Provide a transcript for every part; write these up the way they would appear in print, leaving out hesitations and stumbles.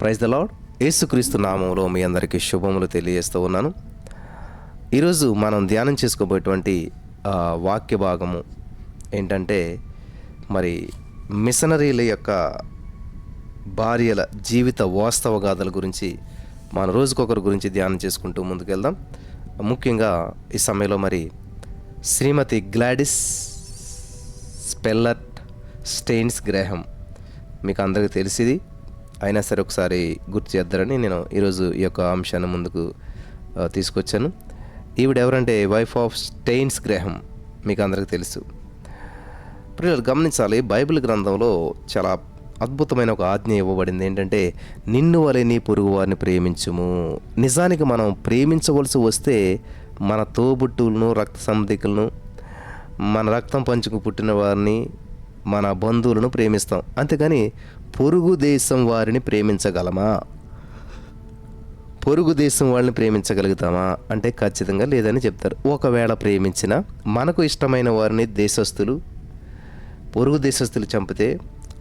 Praise the lord. యేసుక్రీస్తు నామములో మీ అందరికీ శుభములు తెలియజేస్తూ ఉన్నాను. ఈరోజు మనం ధ్యానం చేసుకోబోయేటువంటి వాక్య భాగము ఏంటంటే, మరి మిషనరీల యొక్క భార్యల జీవిత వాస్తవ గాథల గురించి మన రోజుకొకరి గురించి ధ్యానం చేసుకుంటూ ముందుకెళ్దాం. ముఖ్యంగా ఈ సమయంలో మరి శ్రీమతి గ్లాడిస్ స్పెల్లర్ట్ స్టెయిన్స్ గ్రాహం మీకు అందరికీ తెలిసింది. అయినా సరే ఒకసారి గుర్తు చేద్దారని నేను ఈరోజు ఈ యొక్క అంశాన్ని ముందుకు తీసుకొచ్చాను. ఈవిడ ఎవరంటే వైఫ్ ఆఫ్ స్టెయిన్స్ గ్రాహం, మీకు అందరికీ తెలుసు. ప్రియులు గమనించాలి, బైబిల్ గ్రంథంలో చాలా అద్భుతమైన ఒక ఆజ్ఞ ఇవ్వబడింది. ఏంటంటే, నిన్ను వలె నీ పొరుగు వారిని ప్రేమించుము. నిజానికి మనం ప్రేమించవలసి వస్తే మన తోబుట్టువులను, రక్త సంబంధికులను, మన రక్తం పంచుకు పుట్టిన వారిని, మన బంధువులను ప్రేమిస్తాం. అంతేగాని పొరుగు దేశం వారిని ప్రేమించగలమా? పొరుగు దేశం వాళ్ళని ప్రేమించగలుగుతామా అంటే ఖచ్చితంగా లేదని చెప్తారు. ఒకవేళ ప్రేమించిన మనకు ఇష్టమైన వారిని పొరుగు దేశస్తులు చంపితే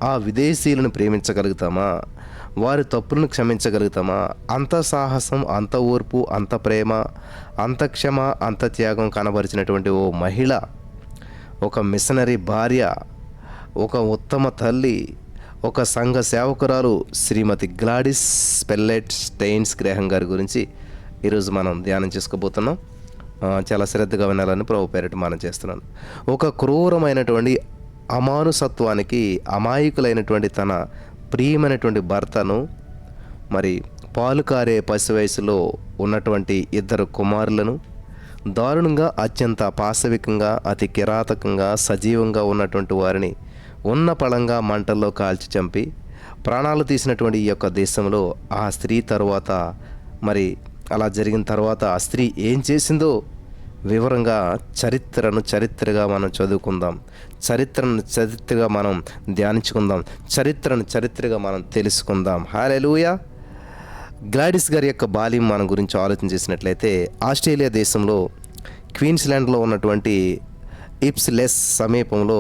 ఆ విదేశీయులను ప్రేమించగలుగుతామా? వారి తప్పులను క్షమించగలుగుతామా? అంత సాహసం, అంత ఓర్పు, అంత ప్రేమ, అంత క్షమ, అంత త్యాగం కనబరిచినటువంటి ఓ మహిళ, ఒక మిషనరీ భార్య, ఒక ఉత్తమ తల్లి, ఒక సంఘ సేవకురాలు శ్రీమతి గ్లాడిస్ స్పెల్లర్ట్ స్టెయిన్స్ గ్రాహం గారి గురించి ఈరోజు మనం ధ్యానం చేసుకోబోతున్నాం. చాలా శ్రద్ధగా వినాలని ప్రభు పేరిట మనం చేస్తున్నాను. ఒక క్రూరమైనటువంటి అమానుసత్వానికి అమాయకులైనటువంటి తన ప్రియమైనటువంటి భర్తను, మరి పాలుకారే పసి వయసులో ఉన్నటువంటి ఇద్దరు కుమారులను దారుణంగా, అత్యంత పాశవికంగా, అతి కిరాతకంగా, సజీవంగా ఉన్నటువంటి వారిని ఉన్న పళంగా మంటల్లో కాల్చి చంపి ప్రాణాలు తీసినటువంటి ఈ యొక్క దేశంలో ఆ స్త్రీ తర్వాత, మరి అలా జరిగిన తర్వాత ఆ స్త్రీ ఏం చేసిందో వివరంగా చరిత్రగా మనం చదువుకుందాం. చరిత్రగా మనం ధ్యానించుకుందాం. చరిత్రగా మనం తెలుసుకుందాం. హల్లెలూయా. గ్లాడిస్ గారి యొక్క బాల్యం మన గురించి ఆలోచన చేసినట్లయితే, ఆస్ట్రేలియా దేశంలో క్వీన్స్లాండ్లో ఉన్నటువంటి ఇప్స్లెస్ సమీపంలో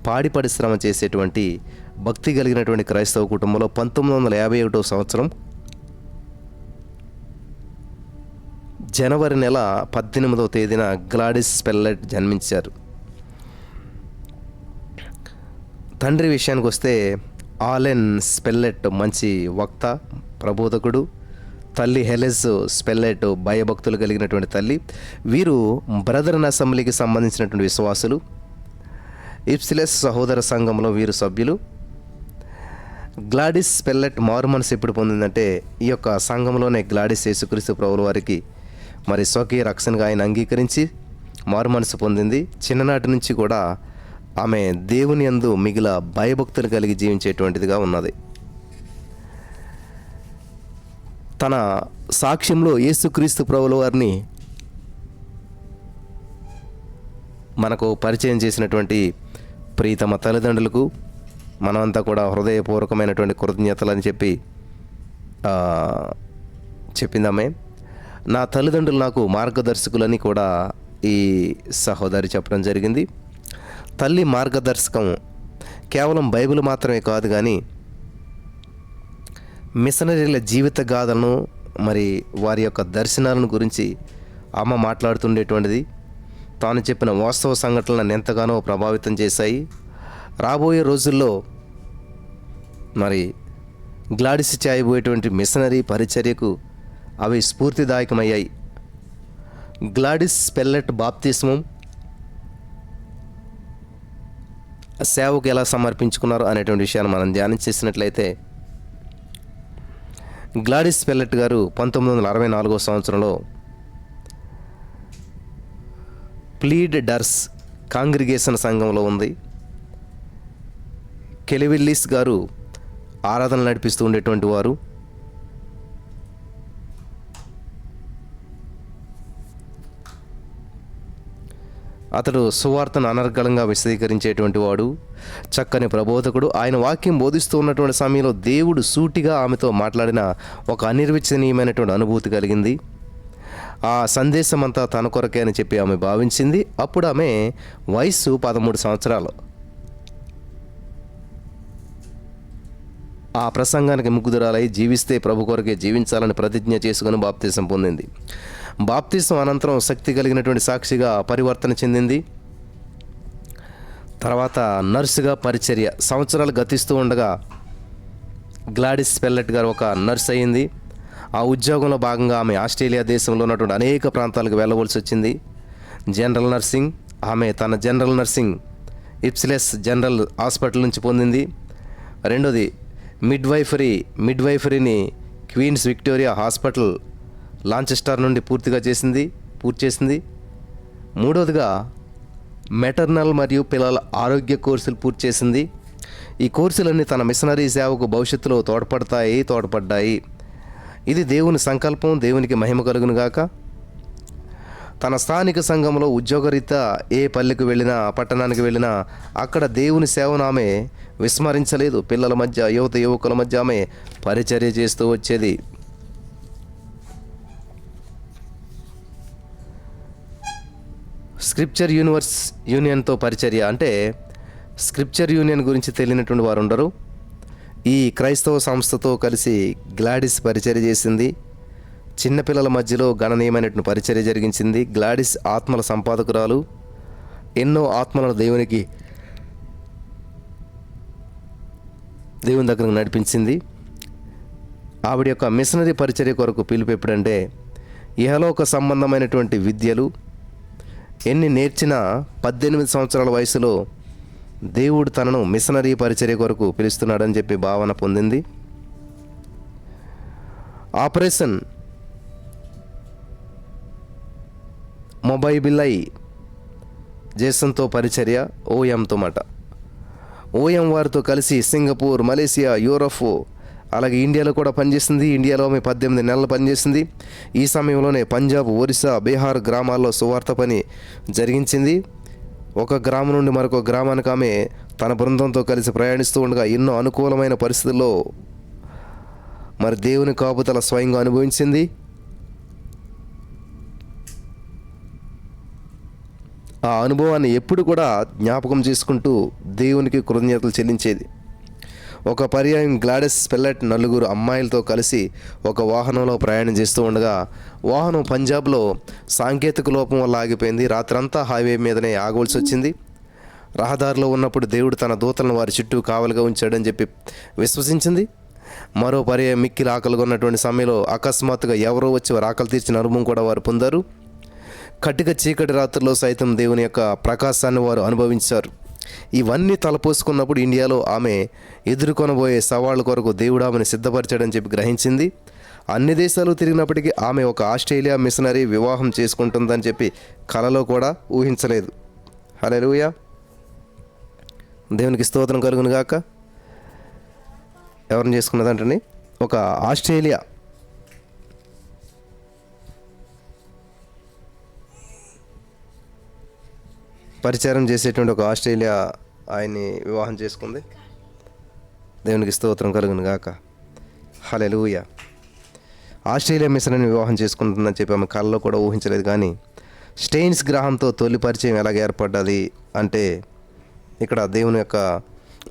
పాడి పరిశ్రమ చేసేటువంటి భక్తి కలిగినటువంటి క్రైస్తవ కుటుంబంలో 1951 సంవత్సరం జనవరి నెల 18వ తేదీన గ్లాడిస్ స్పెల్లర్ట్ జన్మించారు. తండ్రి విషయానికి వస్తే ఆలెన్ స్పెల్లర్ట్ మంచి వక్త, ప్రబోధకుడు. తల్లి హెలెస్ స్పెల్లర్ట్ భయభక్తులు కలిగినటువంటి తల్లి. వీరు బ్రదరన్ అసెంబ్లీకి సంబంధించినటువంటి విశ్వాసులు. ఇప్సిలెస్ సహోదర సంఘంలో వీరు సభ్యులు. గ్లాడిస్ స్పెల్లర్ట్ మారుమనసు ఎప్పుడు పొందిందంటే, ఈ యొక్క సంఘంలోనే గ్లాడిస్ యేసుక్రీస్తు ప్రభుల వారికి మరి స్వకీయ రక్షణగా ఆయన అంగీకరించి మారుమనసు పొందింది. చిన్ననాటి నుంచి కూడా ఆమె దేవుని యందు మిగిల భయభక్తులు కలిగి జీవించేటువంటిదిగా ఉన్నది. తన సాక్ష్యంలో యేసుక్రీస్తు ప్రభుల వారిని మనకు పరిచయం చేసినటువంటి ప్రీతమ తల్లిదండ్రులకు మనమంతా కూడా హృదయపూర్వకమైనటువంటి కృతజ్ఞతలని చెప్పిందామే. నా తల్లిదండ్రులు నాకు మార్గదర్శకులని కూడా ఈ సహోదరి చెప్పడం జరిగింది. తల్లి మార్గదర్శకం కేవలం బైబిల్ మాత్రమే కాదు, కానీ మిషనరీల జీవిత గాథలను, మరి వారి యొక్క దర్శనాలను గురించి అమ్మ మాట్లాడుతుండేటువంటిది. తాను చెప్పిన వాస్తవ సంఘటనలను ఎంతగానో ప్రభావితం చేశాయి. రాబోయే రోజుల్లో మరి గ్లాడిస్ చేయబోయేటువంటి మిషనరీ పరిచర్యకు అవి స్ఫూర్తిదాయకమయ్యాయి. గ్లాడిస్ స్పెల్లర్ట్ బాప్తిస్మం, సేవకు ఎలా సమర్పించుకున్నారు అనేటువంటి విషయాన్ని మనం ధ్యానం చేసినట్లయితే, గ్లాడిస్ స్పెల్లర్ట్ గారు 1964 సంవత్సరంలో ప్లీడ్ డర్స్ కాంగ్రిగేషన్ సంఘంలో ఉంది. కెలివిల్లిస్ గారు ఆరాధన నడిపిస్తూ ఉండేటువంటి వారు. అతడు సువార్తను అనర్గళంగా విశదీకరించేటువంటి వాడు, చక్కని ప్రబోధకుడు. ఆయన వాక్యం బోధిస్తూ ఉన్నటువంటి సమయంలో దేవుడు సూటిగా ఆమెతో మాట్లాడిన ఒక అనిర్వచనీయమైనటువంటి అనుభూతి కలిగింది. ఆ సందేశం అంతా తన కొరకే అని చెప్పి ఆమె భావించింది. అప్పుడు ఆమె వయస్సు 13 సంవత్సరాలు. ఆ ప్రసంగానికి ముగ్ధురాలై జీవిస్తే ప్రభు కొరకే జీవించాలని ప్రతిజ్ఞ చేసుకుని బాప్తీసం పొందింది. బాప్తీసం అనంతరం శక్తి కలిగినటువంటి సాక్షిగా పరివర్తన చెందింది. తర్వాత నర్సుగా పరిచర్య. సంవత్సరాలు గతిస్తూ ఉండగా గ్లాడిస్ పెల్లెట్ గారు ఒక నర్స్ అయింది. ఆ ఉద్యోగంలో భాగంగా ఆమె ఆస్ట్రేలియా దేశంలో ఉన్నటువంటి అనేక ప్రాంతాలకు వెళ్ళవలసి వచ్చింది. జనరల్ నర్సింగ్, ఆమె తన జనరల్ నర్సింగ్ ఇప్సిలెస్ జనరల్ హాస్పిటల్ నుంచి పొందింది. రెండోది మిడ్వైఫరీని క్వీన్స్ విక్టోరియా హాస్పిటల్ లాంచెస్టర్ నుండి పూర్తి చేసింది. మూడోదిగా మెటర్నల్ మరియు పిల్లల ఆరోగ్య కోర్సులు పూర్తి చేసింది. ఈ కోర్సులన్నీ తన మిషనరీ సేవకు భవిష్యత్తులో తోడ్పడ్డాయి. ఇది దేవుని సంకల్పం. దేవునికి మహిమ కలుగును గాక. తన స్థానిక సంఘంలో ఉద్యోగరీత్యా ఏ పల్లెకు వెళ్ళినా, పట్టణానికి వెళ్ళినా అక్కడ దేవుని సేవను ఆమె విస్మరించలేదు. పిల్లల మధ్య, యువకుల మధ్య ఆమె పరిచర్య చేస్తూ వచ్చేది. స్క్రిప్చర్ యూనియన్తో పరిచర్య. అంటే స్క్రిప్చర్ యూనియన్ గురించి తెలియనటువంటి వారు ఉండరు. ఈ క్రైస్తవ సంస్థతో కలిసి గ్లాడిస్ పరిచర్య చేసింది. చిన్నపిల్లల మధ్యలో గణనీయమైనటువంటి పరిచర్య జరిగించింది. గ్లాడిస్ ఆత్మల సంపాదకురాలు. ఎన్నో ఆత్మలను దేవుని దగ్గరకు నడిపించింది. ఆవిడ యొక్క మిషనరీ పరిచర్య కొరకు పిలుపు ఎప్పుడంటే, ఇహలోక సంబంధమైనటువంటి విద్యలు ఎన్ని నేర్చినా 18 సంవత్సరాల వయసులో దేవుడు తనను మిషనరీ పరిచర్య కొరకు పిలుస్తున్నాడని చెప్పి భావన పొందింది. ఆపరేషన్ మొబైబిలై జేసన్తో పరిచర్య. ఓఎంతో మాట. ఓఎం వారితో కలిసి సింగపూర్, మలేసియా, యూరప్, అలాగే ఇండియాలో కూడా పనిచేసింది. ఇండియాలో ఆమె 18 నెలలు పనిచేసింది. ఈ సమయంలోనే పంజాబ్, ఒరిస్సా, బీహార్ గ్రామాల్లో సువార్త పని జరిగించింది. ఒక గ్రామం నుండి మరొక గ్రామానికి ఆమె తన బృందంతో కలిసి ప్రయాణిస్తూ ఉండగా ఎన్నో అనుకూలమైన పరిస్థితుల్లో మరి దేవుని కాపుదల స్వయంగా అనుభవించింది. ఆ అనుభవాన్ని ఎప్పుడు కూడా జ్ఞాపకం చేసుకుంటూ దేవునికి కృతజ్ఞతలు చెల్లించేది. ఒక పర్యాయం గ్లాడిస్ పెల్లెట్ 4 అమ్మాయిలతో కలిసి ఒక వాహనంలో ప్రయాణం చేస్తూ ఉండగా వాహనం పంజాబ్లో సాంకేతిక లోపం వల్ల ఆగిపోయింది. రాత్రంతా హైవే మీదనే ఆగవలసి వచ్చింది. రహదారిలో ఉన్నప్పుడు దేవుడు తన దూతలను వారి చుట్టూ కావలిగా ఉంచాడని చెప్పి విశ్వసించింది. మరో పర్యాయం మిక్కిలి ఆకలిగా ఉన్నటువంటి సమయంలో అకస్మాత్తుగా ఎవరో వచ్చి వారి ఆకలి తీర్చిన అనుభవం కూడా వారు పొందారు. కటిక చీకటి రాత్రుల్లో సైతం దేవుని యొక్క ప్రకాశాన్ని వారు అనుభవించారు. ఇవన్నీ తలపోసుకున్నప్పుడు ఇండియాలో ఆమె ఎదుర్కొనబోయే సవాళ్ళ కొరకు దేవుడు ఆమెను సిద్ధపరిచాడని చెప్పి గ్రహించింది. అన్ని దేశాలు తిరిగినప్పటికీ ఆమె ఒక ఆస్ట్రేలియా మిషనరీ వివాహం చేసుకుంటుందని చెప్పి కలలో కూడా ఊహించలేదు. హల్లెలూయా, దేవునికి స్తోత్రం కలుగును గాక. ఎవరిని చేసుకున్నదంటండి? ఒక ఆస్ట్రేలియా పరిచారం చేసేటువంటి ఒక ఆస్ట్రేలియా ఆయన్ని వివాహం చేసుకుంది. దేవునికి స్తోత్రం కలుగును గాక. హల్లెలూయా. ఆస్ట్రేలియా మిషనరీని వివాహం చేసుకుంటుందని చెప్పి ఆమె కళ్ళలో కూడా ఊహించలేదు. కానీ స్టెయిన్స్ గ్రహంతో తొలి పరిచయం ఎలాగ ఏర్పడ్డది అంటే, ఇక్కడ దేవుని యొక్క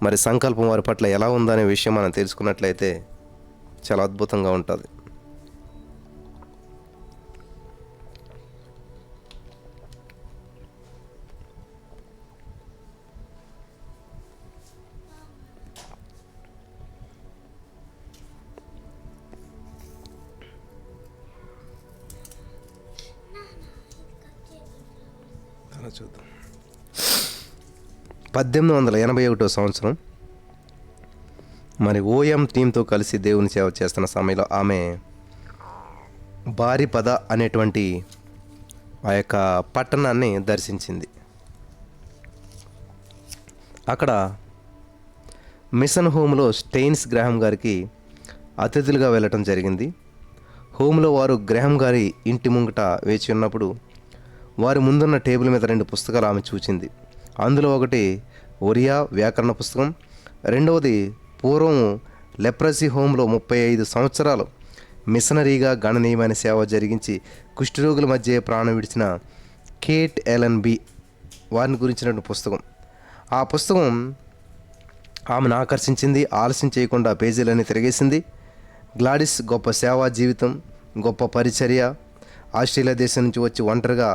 మరి సంకల్పం వారి పట్ల ఎలా ఉందనే విషయం మనం తెలుసుకున్నట్లయితే చాలా అద్భుతంగా ఉంటుంది. చూద్దాం. 1881 సంవత్సరం మరి ఓఎం టీంతో కలిసి దేవుని సేవ చేస్తున్న సమయంలో ఆమె బారిపద అనేటువంటి ఆ యొక్క పట్టణాన్ని దర్శించింది. అక్కడ మిషన్ హోమ్లో స్టెయిన్స్ గ్రహం గారికి అతిథులుగా వెళ్ళటం జరిగింది. హోమ్లో వారు గ్రహం గారి ఇంటి ముంగట వేచి ఉన్నప్పుడు వారి ముందున్న టేబుల్ మీద 2 పుస్తకాలు ఆమె చూచింది. అందులో ఒకటి ఒరియా వ్యాకరణ పుస్తకం, రెండవది పూర్వం లెప్రసీ హోమ్లో 35 సంవత్సరాలు మిషనరీగా గణనీయమైన సేవ జరిగించి కుష్ఠరోగుల మధ్య ప్రాణం విడిచిన కేట్ ఎలన్ బి వారిని గురించినటువంటి పుస్తకం. ఆ పుస్తకం ఆమెను ఆకర్షించింది. ఆలస్యం చేయకుండా పేజీలన్నీ తిరిగేసింది. గ్లాడిస్ గొప్ప సేవా జీవితం, గొప్ప పరిచర్య. ఆస్ట్రేలియా దేశం నుంచి వచ్చి ఒంటరిగా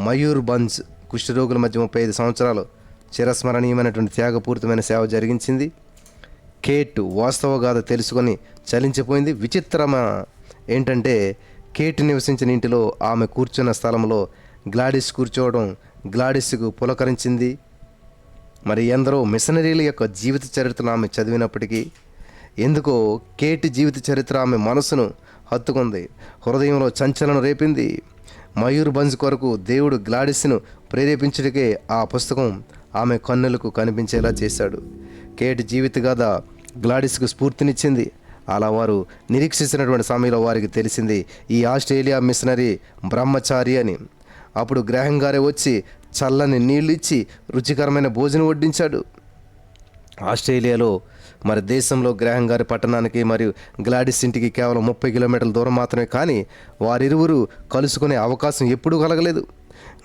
మయూర్భంజ్ కుష్ఠరోగుల మధ్య 35 సంవత్సరాలు చిరస్మరణీయమైనటువంటి త్యాగపూరితమైన సేవ జరిగించింది. కేట్ వాస్తవ గాథ తెలుసుకొని చలించిపోయింది. విచిత్రమ ఏంటంటే కేట్ నివసించిన ఇంటిలో ఆమె కూర్చున్న స్థలంలో గ్లాడిస్ కూర్చోవడం గ్లాడిస్కు పులకరించింది. మరి ఎందరో మిషనరీల యొక్క జీవిత చరిత్రను ఆమె చదివినప్పటికీ ఎందుకో కేట్ జీవిత చరిత్ర ఆమె మనసును హత్తుకుంది, హృదయంలో చంచలనం రేపింది. మయూర్భంజ్ కొరకు దేవుడు గ్లాడిస్ను ప్రేరేపించడానికే ఆ పుస్తకం ఆమె కన్నులకు కనిపించేలా చేశాడు. కేట్ జీవిత గాథ గ్లాడిస్కు స్ఫూర్తినిచ్చింది. అలా వారు నిరీక్షించినటువంటి సమయంలో వారికి తెలిసింది ఈ ఆస్ట్రేలియా మిషనరీ బ్రహ్మచారి అని. అప్పుడు గ్రాహం గారే వచ్చి చల్లని నీళ్ళు ఇచ్చి రుచికరమైన భోజనం వడ్డించాడు. ఆస్ట్రేలియాలో మరి దేశంలో గ్రాహం గారి పట్టణానికి మరియు గ్లాడిస్ ఇంటికి కేవలం 30 కిలోమీటర్ల దూరం మాత్రమే. కానీ వారిరువురు కలుసుకునే అవకాశం ఎప్పుడూ కలగలేదు.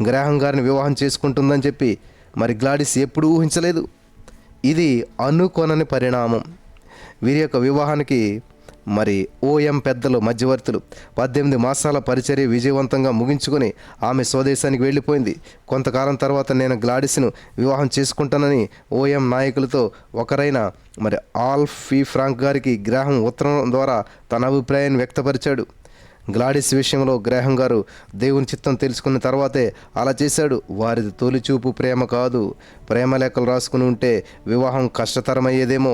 గ్రాహం గారిని వివాహం చేసుకుంటుందని చెప్పి మరి గ్లాడిస్ ఎప్పుడూ ఊహించలేదు. ఇది అనుకోనని పరిణామం. వీరి యొక్క వివాహానికి మరి ఓఎం పెద్దలు మధ్యవర్తులు 18 మాసాల పరిచర్య విజయవంతంగా ముగించుకొని ఆమె స్వదేశానికి వెళ్ళిపోయింది. కొంతకాలం తర్వాత నేను గ్లాడిస్ను వివాహం చేసుకుంటానని ఓఎం నాయకులతో ఒకరైన మరి ఆల్ఫీ ఫ్రాంక్ గారికి గ్రాహం ఉత్తరం ద్వారా తన అభిప్రాయాన్ని వ్యక్తపరిచాడు. గ్లాడిస్ విషయంలో గ్రాహం గారు దేవుని చిత్తం తెలుసుకున్న తర్వాతే అలా చేశాడు. వారిది తొలిచూపు ప్రేమ కాదు. ప్రేమ లెక్కలు రాసుకుని ఉంటే వివాహం కష్టతరమయ్యేదేమో.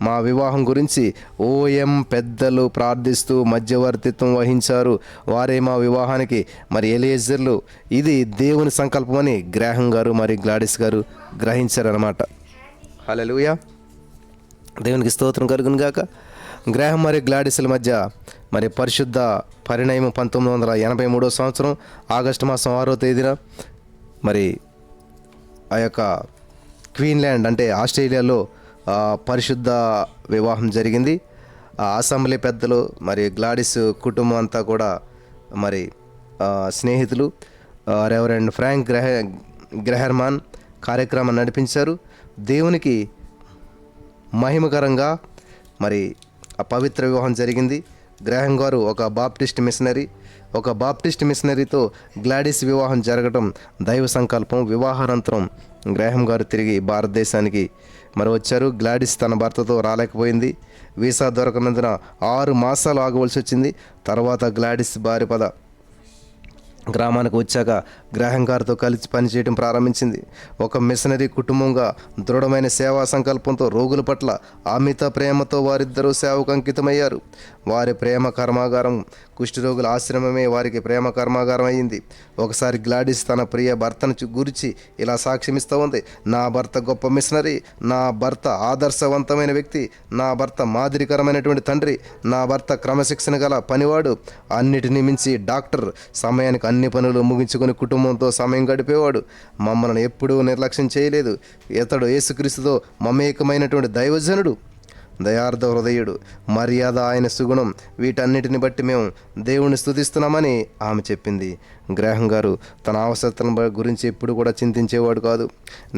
మా వివాహం గురించి ఓఎం పెద్దలు ప్రార్థిస్తూ మధ్యవర్తిత్వం వహించారు. వారే మా వివాహానికి మరి ఎలియేజర్లు. ఇది దేవుని సంకల్పమని గ్రాహం గారు మరి గ్లాడిస్ గారు గ్రహించారన్నమాట. హల్లెలూయా, దేవునికి స్తోత్రం కలుగును గాక. గ్రాహం మరియు గ్లాడిస్ల మధ్య మరి పరిశుద్ధ పరిణయం 1983 సంవత్సరం ఆగస్టు మాసం 6వ తేదీన మరి ఆ యొక్క క్వీన్లాండ్ అంటే ఆస్ట్రేలియాలో పరిశుద్ధ వివాహం జరిగింది. అసెంబ్లీ పెద్దలు మరి గ్లాడిస్ కుటుంబం అంతా కూడా మరి స్నేహితులు రెవరెండ్ ఫ్రాంక్ గ్రహర్మాన్ కార్యక్రమం నడిపించారు. దేవునికి మహిమకరంగా మరి ఆ పవిత్ర వివాహం జరిగింది. గ్రాహం గారు ఒక బాప్టిస్ట్ మిషనరీతో గ్లాడిస్ వివాహం జరగడం దైవ సంకల్పం. వివాహానంతరం గ్రాహం గారు తిరిగి భారతదేశానికి మరి వచ్చారు. గ్లాడిస్ తన భర్తతో రాలేకపోయింది. వీసా దొరకనందున 6 మాసాలు ఆగవలసి వచ్చింది. తర్వాత గ్లాడిస్ భార్యపద గ్రామానికి వచ్చాక గ్రాహం గారితో కలిసి పనిచేయడం ప్రారంభించింది. ఒక మిషనరీ కుటుంబంగా దృఢమైన సేవా సంకల్పంతో రోగుల పట్ల అమిత ప్రేమతో వారిద్దరూ సేవకు అంకితమయ్యారు. వారి ప్రేమ కర్మాగారం కుష్ఠరోగుల ఆశ్రమమే వారికి ప్రేమ కర్మాగారం అయ్యింది. ఒకసారి గ్లాడిస్ తన ప్రియ భర్తను గురించి ఇలా సాక్ష్యమిస్తూ ఉంది. నా భర్త గొప్ప మిషనరీ, నా భర్త ఆదర్శవంతమైన వ్యక్తి, నా భర్త మాదిరికరమైనటువంటి తండ్రి, నా భర్త క్రమశిక్షణ గల పనివాడు, అన్నిటినీ మించి డాక్టర్, సమయానికి అన్ని పనులు ముగించుకొని కుటుంబంతో సమయం గడిపేవాడు, మమ్మల్ని ఎప్పుడూ నిర్లక్ష్యం చేయలేదు. ఇతడు యేసుక్రీస్తుతో మమేకమైనటువంటి దైవజనుడు, దయార్థ హృదయుడు, మర్యాద ఆయన సుగుణం. వీటన్నిటిని బట్టి మేము దేవుణ్ణి స్తుతిస్తున్నామని ఆమె చెప్పింది. గ్రాహం గారు తన అవసరతల గురించి ఎప్పుడు కూడా చింతించేవాడు కాదు.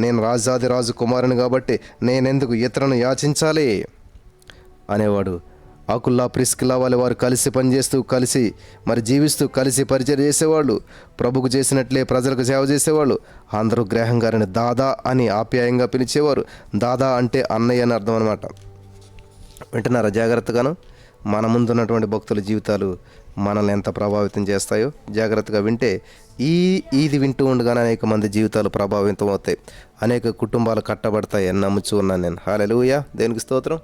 నేను రాజాది రాజు కుమారుని కాబట్టి నేనెందుకు ఇతరులను యాచించాలి అనేవాడు. ఆకుల్లా ప్రిస్కిల్లా వాళ్ళు వారు కలిసి పనిచేస్తూ కలిసి మరి జీవిస్తూ కలిసి పరిచయం చేసేవాళ్ళు. ప్రభుకు చేసినట్లే ప్రజలకు సేవ చేసేవాళ్ళు. అందరూ గ్రాహం గారిని దాదా అని ఆప్యాయంగా పిలిచేవారు. దాదా అంటే అన్నయ్య అని అర్థం అనమాట. వింటున్నారా జాగ్రత్తగాను? మన ముందున్నటువంటి భక్తుల జీవితాలు మనల్ని ఎంత ప్రభావితం చేస్తాయో జాగ్రత్తగా వింటే ఇది వింటూ ఉండగానే అనేక మంది జీవితాలు ప్రభావితం అవుతాయి, అనేక కుటుంబాలు కట్టబడతాయి అని నమ్ముచూ ఉన్నాను నేను. హల్లెలూయా, దేవునికి స్తోత్రం.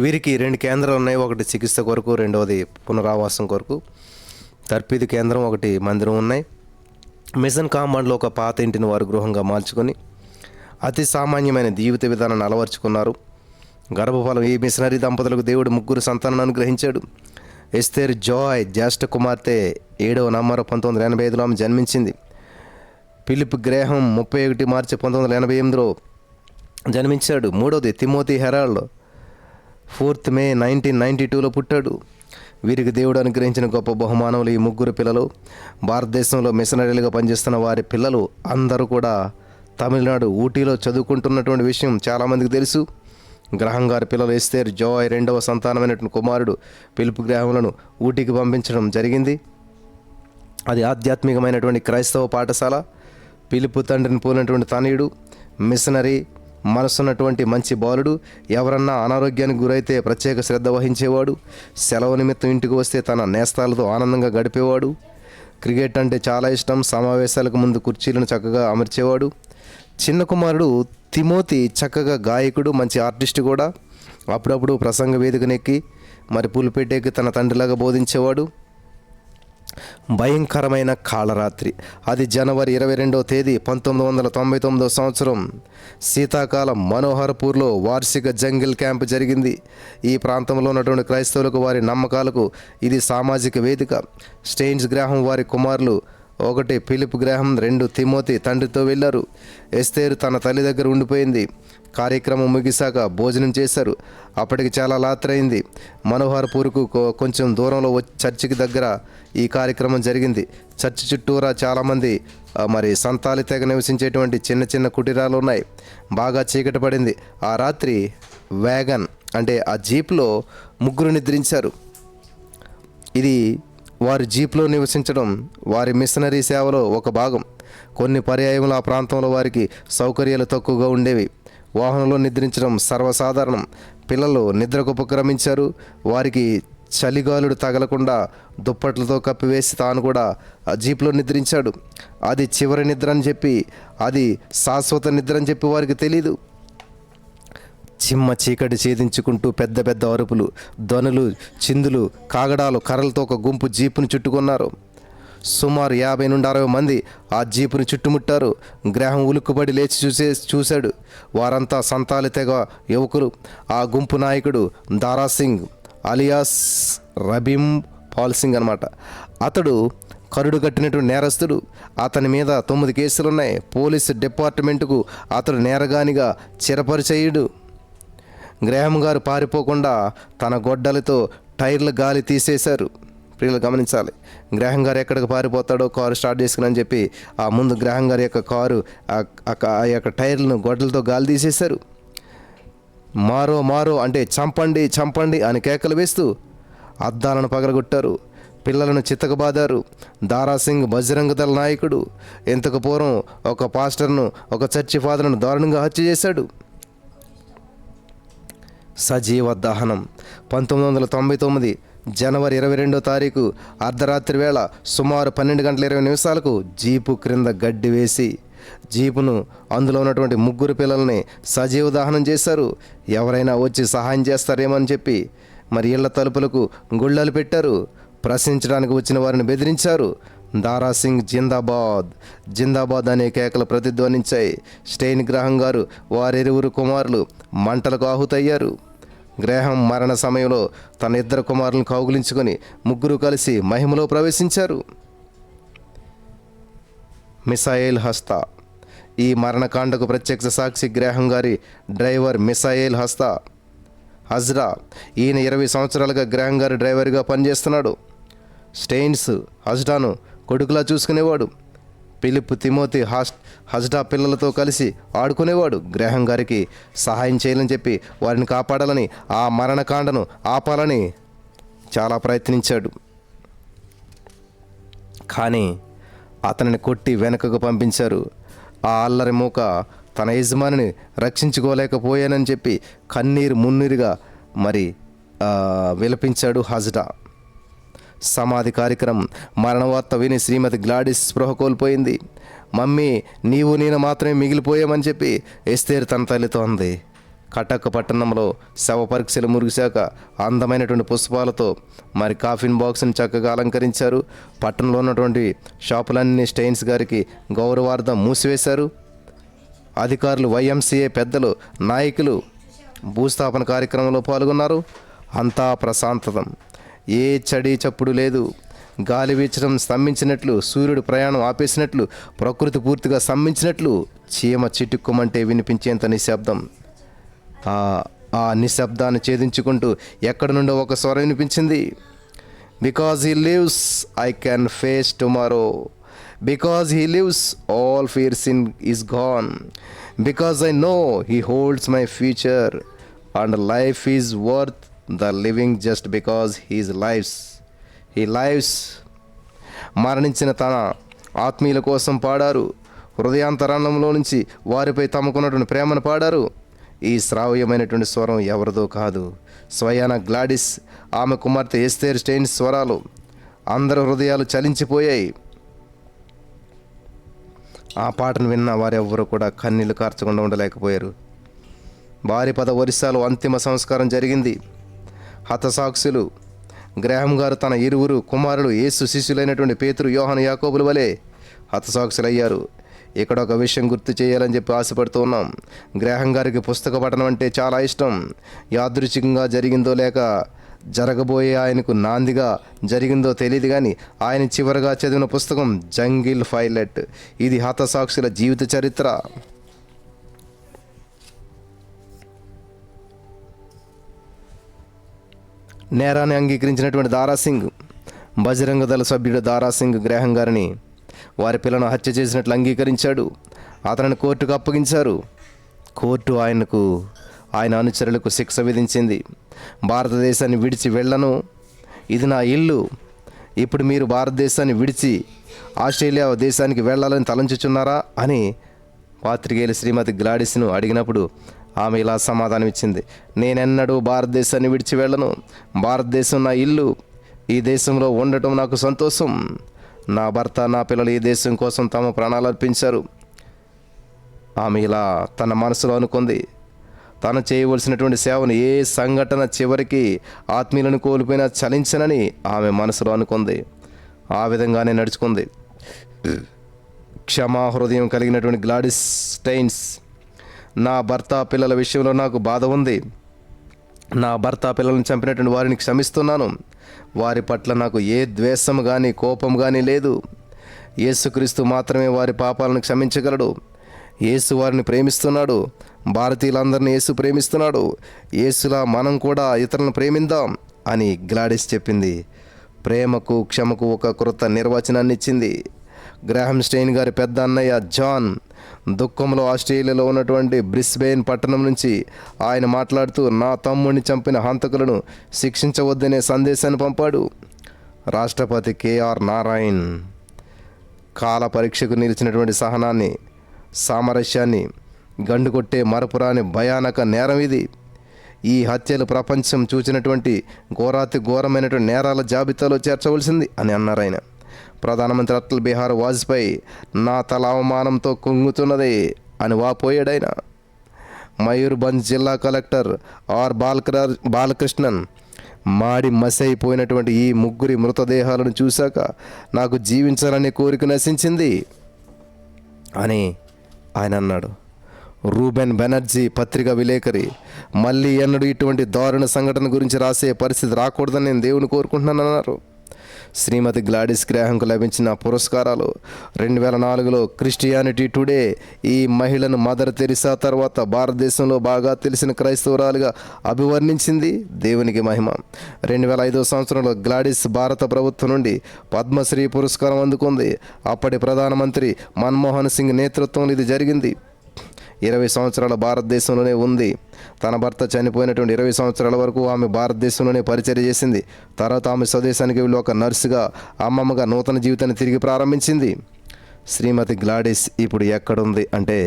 వీరికి 2 కేంద్రాలు ఉన్నాయి. ఒకటి చికిత్స కొరకు, రెండవది పునరావాసం కొరకు. తర్పీదు కేంద్రం, ఒకటి మందిరం ఉన్నాయి. మిషన్ కాంపౌండ్లో ఒక పాత ఇంటిని వారు గృహంగా మార్చుకొని అతి సామాన్యమైన జీవిత విధానాన్ని అలవర్చుకున్నారు. గర్భఫలం ఈ మిషనరీ దంపతులకు దేవుడు 3 సంతానాన్ని అనుగ్రహించాడు. ఎస్తేర్ జాయ్ జ్యేష్ఠ కుమార్తె 7వ నవంబర్ 1985లో ఆమె జన్మించింది. ఫిలిప్ గ్రాహం 31 మార్చి 1988లో జన్మించాడు. మూడవది తిమోతి హెరాల్డ్ 4th May 1992లో పుట్టాడు. వీరికి దేవుడు అనుగ్రహించిన గొప్ప బహుమానములు ఈ ముగ్గురు పిల్లలు. భారతదేశంలో మిషనరీలుగా పనిచేస్తున్న వారి పిల్లలు అందరూ కూడా తమిళనాడు ఊటీలో చదువుకుంటున్నటువంటి విషయం చాలామందికి తెలుసు. గ్రహం గారి పిల్లలు ఎస్తేర్, జాయ్ రెండవ సంతానమైనటువంటి కుమారుడు పిలుపు గ్రహములను ఊటీకి పంపించడం జరిగింది. అది ఆధ్యాత్మికమైనటువంటి క్రైస్తవ పాఠశాల. పిలుపు తండ్రిని పోలినటువంటి తనయుడు, మిషనరీ మనసున్నటువంటి మంచి బాలుడు. ఎవరన్నా అనారోగ్యానికి గురైతే ప్రత్యేక శ్రద్ధ వహించేవాడు. సెలవు నిమిత్తం ఇంటికి వస్తే తన నేస్తాలతో ఆనందంగా గడిపేవాడు. క్రికెట్ అంటే చాలా ఇష్టం. సమావేశాలకు ముందు కుర్చీలను చక్కగా అమర్చేవాడు. చిన్న కుమారుడు తిమోతి చక్కగా గాయకుడు, మంచి ఆర్టిస్ట్ కూడా. అప్పుడప్పుడు ప్రసంగ వేదికనెక్కి మరి పులిపెట్టెక్కి తన తండ్రిలాగా బోధించేవాడు. భయంకరమైన కాళరాత్రి. అది జనవరి 22వ తేదీ 1999 సంవత్సరం శీతాకాలం మనోహర్పూర్లో వార్షిక జంగిల్ క్యాంప్ జరిగింది. ఈ ప్రాంతంలో ఉన్నటువంటి క్రైస్తవులకు, వారి నమ్మకాలకు ఇది సామాజిక వేదిక. స్టెయిన్స్ గ్రాహం వారి కుమారులు 1 ఫిలిప్ గ్రాహం, 2 తిమోతి తండ్రితో వెళ్ళారు. ఎస్తేరు తన తల్లి దగ్గర ఉండిపోయింది. కార్యక్రమం ముగిశాక భోజనం చేశారు. అప్పటికి చాలా రాత్రైంది. మనోహర్పూర్కు కొంచెం దూరంలో చర్చికి దగ్గర ఈ కార్యక్రమం జరిగింది. చర్చి చుట్టూరా చాలామంది మరి సంతాలి తెగ నివసించేటువంటి చిన్న చిన్న కుటీరాలు ఉన్నాయి. బాగా చీకటి పడింది. ఆ రాత్రి వ్యాగన్ అంటే ఆ జీప్లో ముగ్గురు నిద్రించారు. ఇది వారి జీప్లో నివసించడం వారి మిషనరీ సేవలో ఒక భాగం. కొన్ని పర్యాయములు ఆ ప్రాంతంలో వారికి సౌకర్యాలు తక్కువగా ఉండేవి. వాహనంలో నిద్రించడం సర్వసాధారణం. పిల్లలు నిద్రకు ఉపక్రమించారు. వారికి చలిగాలుడు తగలకుండా దుప్పట్లతో కప్పివేసి తాను కూడా ఆ జీప్లో నిద్రించాడు. అది చివరి నిద్ర అని చెప్పి, అది శాశ్వత నిద్ర అని చెప్పి వారికి తెలీదు. చిమ్మ చీకటి ఛేదించుకుంటూ పెద్ద పెద్ద అరుపులు, ధ్వనులు, చిందులు, కాగడాలు, కర్రలతో ఒక గుంపు జీపును చుట్టుకున్నారు. సుమారు 50 నుండి 60 మంది ఆ జీపును చుట్టుముట్టారు. గ్రహం ఉలుక్కుబడి లేచి చూశాడు. వారంతా సంతాలి తెగ యువకులు. ఆ గుంపు నాయకుడు దారాసింగ్ అలియాస్ రబీం పాల్ సింగ్ అనమాట. అతడు కరుడు కట్టినటువంటి నేరస్తుడు. అతని మీద 9 కేసులున్నాయి. పోలీసు డిపార్ట్మెంటుకు అతడు నేరగానిగా చిరపరిచయుడు. గ్రాహం గారు పారిపోకుండా తన గొడ్డలతో టైర్ల గాలి తీసేశారు. ప్రియులు గమనించాలి, గ్రాహం గారు ఎక్కడికి పారిపోతాడో కారు స్టార్ట్ చేసుకుని చెప్పి ఆ ముందు గ్రాహం గారి యొక్క కారు ఆ యొక్క టైర్లను గొడ్డలతో గాలి తీసేశారు. మారో మారో అంటే చంపండి చంపండి అని కేకలు వేస్తూ అద్దాలను పగలగొట్టారు. పిల్లలను చితకబాదారు. దారాసింగ్ బజరంగ దళ నాయకుడు. ఇంతకు పూర్వం ఒక పాస్టర్ను, ఒక చర్చి ఫాదర్ను దారుణంగా హత్య చేశాడు. సజీవ దహనం. 1999 జనవరి 22వ తారీఖు అర్ధరాత్రి వేళ సుమారు 12:20 జీపు క్రింద గడ్డి వేసి జీపును అందులో ఉన్నటువంటి 3 పిల్లల్ని సజీవ దహనం చేశారు. ఎవరైనా వచ్చి సహాయం చేస్తారేమని చెప్పి మరి ఇళ్ల తలుపులకు గుళ్ళలు పెట్టారు. ప్రశ్నించడానికి వచ్చిన వారిని బెదిరించారు. దారాసింగ్ జిందాబాద్ జిందాబాద్ అనే కేకలు ప్రతిధ్వనించాయి. స్టెయిన్ గ్రాహం గారు, వారిరువురు కుమారులు మంటలకు ఆహుతయ్యారు. గ్రాహం మరణ సమయంలో తన 2 కుమారులను కౌగులించుకొని 3 కలిసి మహిమలో ప్రవేశించారు. మిసాయేల్ హస్తా. ఈ మరణకాండకు ప్రత్యక్ష సాక్షి గ్రాహం గారి డ్రైవర్ మిసాయేల్ హజ్రా. ఈయన 20 సంవత్సరాలుగా గ్రాహం గారి డ్రైవర్గా పనిచేస్తున్నాడు. స్టెయిన్స్ హజ్రాను కొడుకులా చూసుకునేవాడు. ఫిలిప్ తిమోతి హజ్రా పిల్లలతో కలిసి ఆడుకునేవాడు. గ్రాహం గారికి సహాయం చేయాలని చెప్పి వారిని కాపాడాలని, ఆ మరణకాండను ఆపాలని చాలా ప్రయత్నించాడు. కానీ అతనిని కొట్టి వెనుకకు పంపించారు. ఆ అల్లరి మూక తన యజమానిని రక్షించుకోలేకపోయానని చెప్పి కన్నీరు మున్నీరుగా మరి విలపించాడు హజ్రా. సమాధి కార్యక్రమం. మరణవార్త విని శ్రీమతి గ్లాడిస్ స్పృహ కోల్పోయింది. మమ్మీ, నీవు నేను మాత్రమే మిగిలిపోయామని చెప్పి ఎస్తేర్ తన తల్లితో అంది. కటక్ పట్టణంలో శవ పరీక్షలు ముగిశాక అందమైనటువంటి పుష్పాలతో మరి కాఫిన్ బాక్స్ని చక్కగా అలంకరించారు. పట్టణంలో ఉన్నటువంటి షాపులన్నీ స్టెయిన్స్ గారికి గౌరవార్థం మూసివేశారు. అధికారులు, YMCA పెద్దలు, నాయకులు భూస్థాపన కార్యక్రమంలో పాల్గొన్నారు. అంతా ప్రశాంతతం. ఏ చడి చప్పుడు లేదు. గాలి వీచడం స్తంభించినట్లు, సూర్యుడు ప్రయాణం ఆపేసినట్లు, ప్రకృతి పూర్తిగా స్తంభించినట్లు చీమ చిటుక్కుమంటే వినిపించేంత నిశ్శబ్దం. ఆ నిశ్శబ్దాన్ని ఛేదించుకుంటూ ఎక్కడి నుండో ఒక స్వరం వినిపించింది. Because he lives I can face tomorrow. Because he lives all fear sin is gone. Because I know he holds my future and life is worth the living just because he lives. మరణించిన తన ఆత్మీయుల కోసం పాడారు. హృదయాంతరంగంలో నుంచి వారిపై తమకున్నటువంటి ప్రేమను పాడారు. ఈ శ్రావ్యమైనటువంటి స్వరం ఎవరిదో కాదు, స్వయాన గ్లాడిస్, ఆమె కుమార్తె ఎస్తేర్ స్టెయిన్స్ స్వరాలు. అందరి హృదయాలు చలించిపోయాయి. ఆ పాటను విన్న వారెవ్వరూ కూడా కన్నీళ్లు కార్చకుండా ఉండలేకపోయారు. భార్యపద ఒరిస్సాలో అంతిమ సంస్కారం జరిగింది. హతసాక్షులు గ్రాహం గారు తన ఇరువురు కుమారులు యేసు శిష్యులైనటువంటి పేతురు, యోహాను, యాకోబుల వలె హతసాక్షులయ్యారు. ఇక్కడ ఒక విషయం గుర్తు చేయాలని చెప్పి ఆశపడుతూ ఉన్నాం. గ్రాహం గారికి పుస్తక పఠనం అంటే చాలా ఇష్టం. యాదృచ్ఛికంగా జరిగిందో లేక జరగబోయే ఆయనకు నాందిగా జరిగిందో తెలియదు కానీ ఆయన చివరగా చదివిన పుస్తకం జంగిల్ పైలట్. ఇది హతసాక్షుల జీవిత చరిత్ర. నేరాన్ని అంగీకరించినటువంటి దారాసింగ్, బజరంగ దళ సభ్యుడు దారాసింగ్ గ్రాహం గారిని వారి పిల్లను హత్య చేసినట్లు అంగీకరించాడు. అతనిని కోర్టుకు అప్పగించారు. కోర్టు ఆయన అనుచరులకు శిక్ష విధించింది. భారతదేశాన్ని విడిచి వెళ్ళను, ఇది నా ఇల్లు. ఇప్పుడు మీరు భారతదేశాన్ని విడిచి ఆస్ట్రేలియా దేశానికి వెళ్ళాలని తలంచుచున్నారా అని పాత్రికేయులు శ్రీమతి గ్లాడిస్ను అడిగినప్పుడు ఆమె ఇలా సమాధానం ఇచ్చింది. నేనెన్నడూ భారతదేశాన్ని విడిచి వెళ్ళను. భారతదేశం నా ఇల్లు. ఈ దేశంలో ఉండటం నాకు సంతోషం. నా భర్త, నా పిల్లలు ఈ దేశం కోసం తమ ప్రాణాలు అర్పించారు. ఆమె ఇలా తన మనసులో అనుకుంది. తను చేయవలసినటువంటి సేవను ఏ సంఘటన చివరికి ఆత్మీయులను కోల్పోయినా చలించనని ఆమె మనసులో అనుకుంది. ఆ విధంగానే నడుచుకుంది. క్షమా హృదయం కలిగినటువంటి గ్లాడిస్ స్టెయిన్స్, నా భర్త పిల్లల విషయంలో నాకు బాధ ఉంది. నా భర్త పిల్లలను చంపినటువంటి వారిని క్షమిస్తున్నాను. వారి పట్ల నాకు ఏ ద్వేషం కానీ కోపం కానీ లేదు. యేసుక్రీస్తు మాత్రమే వారి పాపాలను క్షమించగలడు. యేసు వారిని ప్రేమిస్తున్నాడు. భారతీయులందరినీ యేసు ప్రేమిస్తున్నాడు. యేసులా మనం కూడా ఇతరులను ప్రేమిద్దాం అని గ్లాడిస్ చెప్పింది. ప్రేమకు క్షమకు ఒక క్రొత్త నిర్వచనాన్ని ఇచ్చింది. గ్రాహం స్టెయిన్ గారి పెద్ద అన్నయ్య జాన్ దుఃఖంలో ఆస్ట్రేలియాలో ఉన్నటువంటి బ్రిస్బెయిన్ పట్టణం నుంచి ఆయన మాట్లాడుతూ నా తమ్ముడిని చంపిన హంతకులను శిక్షించవద్దనే సందేశాన్ని పంపాడు. రాష్ట్రపతి కేఆర్ నారాయణ్ కాల పరీక్షకు నిలిచినటువంటి సహనాన్ని, సామరస్యాన్ని గండుకొట్టే మరపురాని భయానక నేరం ఇది. ఈ హత్యలు ప్రపంచం చూచినటువంటి ఘోరాతి ఘోరమైనటువంటి నేరాల జాబితాలో చేర్చవలసింది అని అన్నారు ఆయన. ప్రధానమంత్రి అటల్ బిహారీ వాజ్పేయి నా తల అవమానంతో కుంగుతున్నది అని వాపోయాడైన. మయూర్భంజ్ జిల్లా కలెక్టర్ ఆర్ బాలకృష్ణన్ మాడి మసైపోయినటువంటి ఈ ముగ్గురి మృతదేహాలను చూశాక నాకు జీవించాలనే కోరిక నశించింది అని ఆయన అన్నాడు. రూబెన్ బెనర్జీ పత్రికా విలేకరి మళ్ళీ ఎన్నడూ ఇటువంటి దారుణ సంఘటన గురించి రాసే పరిస్థితి రాకూడదని నేను దేవుని కోరుకుంటున్నానన్నారు. శ్రీమతి గ్లాడిస్ గ్రాహంకు లభించిన పురస్కారాలు 2004లో క్రిస్టియానిటీ టుడే ఈ మహిళను మదర్ తెరిసా తర్వాత భారతదేశంలో బాగా తెలిసిన క్రైస్తవురాలుగా అభివర్ణించింది. దేవునికి మహిమ. 2005 సంవత్సరంలో గ్లాడిస్ భారత ప్రభుత్వం నుండి పద్మశ్రీ పురస్కారం అందుకుంది. అప్పటి ప్రధానమంత్రి మన్మోహన్ సింగ్ నేతృత్వంలో ఇది జరిగింది. 20 సంవత్సరాల భారతదేశంలోనే ఉంది. తన భర్త చనిపోయినటువంటి 20 సంవత్సరాల వరకు ఆమె భారతదేశంలోనే పరిచర్య చేసింది. తర్వాత ఆమె స్వదేశానికి వెళ్ళి ఒక నర్సుగా, అమ్మమ్మగా నూతన జీవితాన్ని తిరిగి ప్రారంభించింది. శ్రీమతి గ్లాడిస్ ఇప్పుడు ఎక్కడుంది అంటే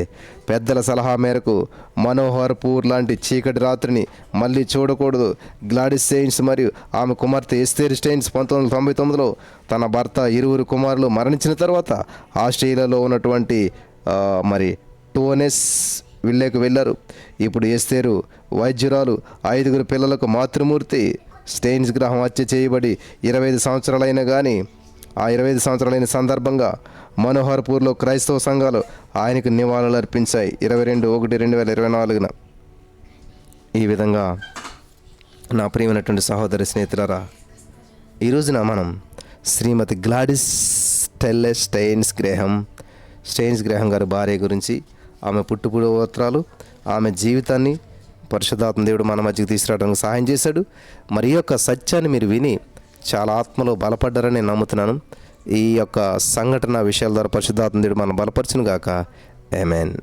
పెద్దల సలహా మేరకు మనోహర్పూర్ లాంటి చీకటి రాత్రిని మళ్ళీ చూడకూడదు. గ్లాడిస్ స్టెయిన్స్ మరియు ఆమె కుమార్తె ఎస్తేర్ స్టెయిన్స్ 1999లో తన భర్త, ఇరువురు కుమారులు మరణించిన తర్వాత ఆస్ట్రేలియాలో ఉన్నటువంటి టోనెస్ విల్లేకు వెళ్ళారు. ఇప్పుడు ఎస్తేరు వైద్యురాలు, 5 పిల్లలకు మాతృమూర్తి. స్టెయిన్స్ గ్రాహం హత్య చేయబడి 25 సంవత్సరాలైన కానీ ఆ 25 సంవత్సరాలైన సందర్భంగా మనోహర్పూర్లో క్రైస్తవ సంఘాలు ఆయనకు నివాళులు అర్పించాయి 22/1/2024. ఈ విధంగా నా ప్రియమైనటువంటి సహోదరి స్నేహితులారా, ఈ రోజున మనం శ్రీమతి గ్లాడిస్ స్టెయిన్స్ గ్రేహం గారి భార్య గురించి, ఆమె పుట్టుపూర్వోత్తరాలు, ఆమె జీవితాన్ని పరిశుద్ధాత్మ దేవుడు మన మధ్యకి తీసుకురావడానికి సహాయం చేశాడు. మరి ఈ యొక్క సత్యాన్ని మీరు విని చాలా ఆత్మలో బలపడ్డారని నేను నమ్ముతున్నాను. ఈ యొక్క సంఘటన విషయాల ద్వారా పరిశుద్ధాత్మ దేవుడు మనం బలపరచును గాక. ఆమేన్.